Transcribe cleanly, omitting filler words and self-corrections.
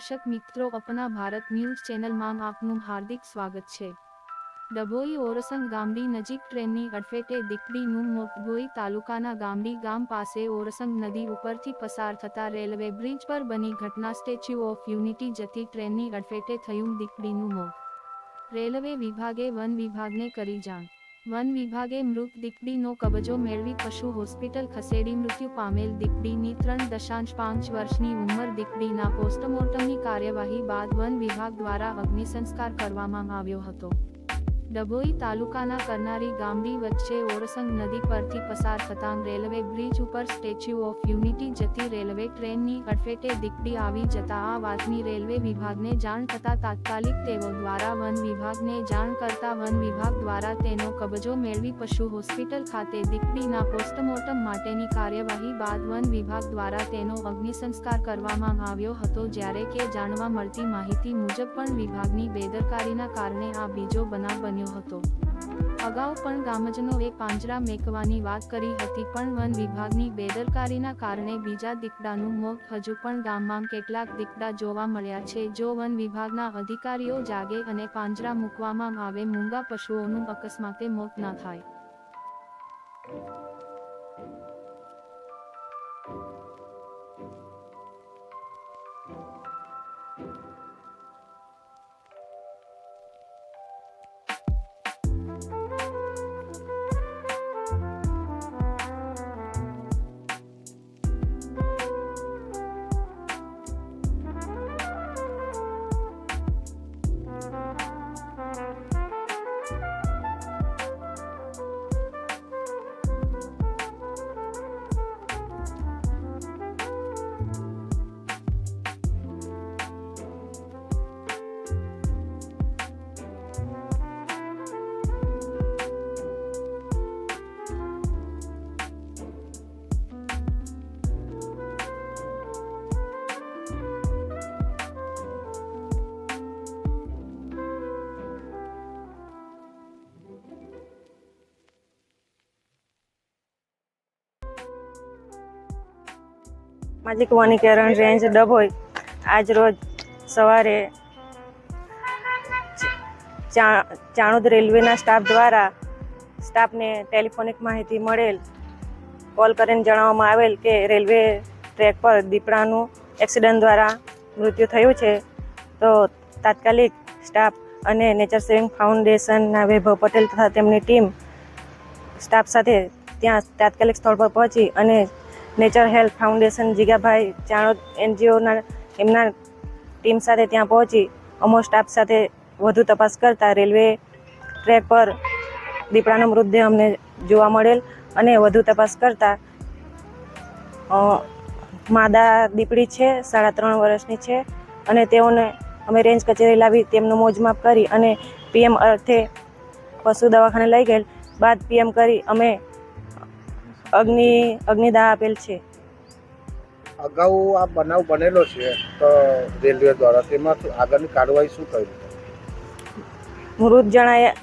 દર્શક મિત્રો, અપના ભારત ન્યૂઝ ચેનલમાં આપનું હાર્દિક સ્વાગત છે। ડભોઈ ઓરસંગ ગામડી નજીક ટ્રેનની અડફેટે દીકરીનું મોત। ડભોઈ તાલુકાના ગામડી ગામ પાસે ઓરસંગ નદી ઉપરથી પસાર થતા રેલવે બ્રિજ પર બની ઘટના। સ્ટેચ્યુ ઓફ યુનિટી જતી ટ્રેનની અડફેટે થયું દીકરીનું મોત। રેલવે વિભાગે વન વિભાગને કરી જાણ। વન વિભાગે મૃત દીકરીનો કબજો મેળવી પશુ હોસ્પિટલ ખસેડી। મૃત્યુ પામેલ દીકરીની 3.5 વર્ષની ઉંમર। દીકરીના પોસ્ટમોર્ટમની કાર્યવાહી બાદ વન વિભાગ દ્વારા અગ્નિસંસ્કાર કરવામાં આવ્યો હતો। ડભોઈ તાલુકાના કરનારી ગામડી વચ્ચે ઓરસંગ નદી પરથી પસાર થતાં રેલવે બ્રિજ ઉપર સ્ટેચ્યુ ઓફ યુનિટી જતી રેલવે ટ્રેનની અડફેટે દીકરી આવી જતા આ વાતની રેલવે વિભાગને જાણ થતાં તાત્કાલિક તેઓ દ્વારા વન વિભાગને જાણ કરતા વન વિભાગ દ્વારા તેનો કબજો મેળવી પશુ હોસ્પિટલ ખાતે દીકરીના પોસ્ટમોર્ટમ માટેની કાર્યવાહી બાદ વન વિભાગ દ્વારા તેનો અગ્નિસંસ્કાર કરવામાં આવ્યો હતો। જ્યારે કે જાણવા મળતી માહિતી મુજબ પણ વિભાગની બેદરકારીના કારણે આ બીજો બનાવ બન્યો હતો। અગાઉ પણ ગામજનોએ પાંજરા મેકવાની વાત કરી હતી, પણ વન વિભાગની બેદરકારીના કારણે બીજા દીપડાનું મોત। હજુ પણ ગામમાં કેટલાક દીપડા જોવા મળ્યા છે। જો વન વિભાગના અધિકારીઓ જાગે અને પાંજરા મૂકવામાં આવે, મૂંગા પશુઓનું અકસ્માતે મોત ન થાય। સામાજિક વનીકરણ રેન્જ ડભોઈ આજ રોજ સવારે ચાણોદ રેલવેના સ્ટાફ દ્વારા સ્ટાફને ટેલિફોનિક માહિતી મળેલ, કોલ કરીને જણાવવામાં આવેલ કે રેલવે ટ્રેક પર દીપડાનું એક્સિડન્ટ દ્વારા મૃત્યુ થયું છે। તો તાત્કાલિક સ્ટાફ અને નેચર સેવિંગ ફાઉન્ડેશનના વૈભવ પટેલ તથા તેમની ટીમ સ્ટાફ સાથે ત્યાં તાત્કાલિક સ્થળ પર પહોંચી અને નેચર હેલ્થ ફાઉન્ડેશન જીગાભાઈ ચાણોદ NGOના એમના ટીમ સાથે ત્યાં પહોંચી અમો સ્ટાફ સાથે વધુ તપાસ કરતા રેલવે ટ્રેક પર દીપડાનો મૃતદેહ અમને જોવા મળેલ અને વધુ તપાસ કરતા માદા દીપડી છે, 3.5 વર્ષની છે અને તેઓને અમે રેન્જ કચેરી લાવી તેમનું મોજમાપ કરી અને PM અર્થે પશુ દવાખાને લઈ ગયેલ બાદ PM કરી અમે અગ્નિદાહ આપેલ છે। અગાઉ આ બનાવ બનેલો છે તો રેલવે દ્વારા તેમાં આગળની કાર્યવાહી શું થઈ? મૃત જણાયા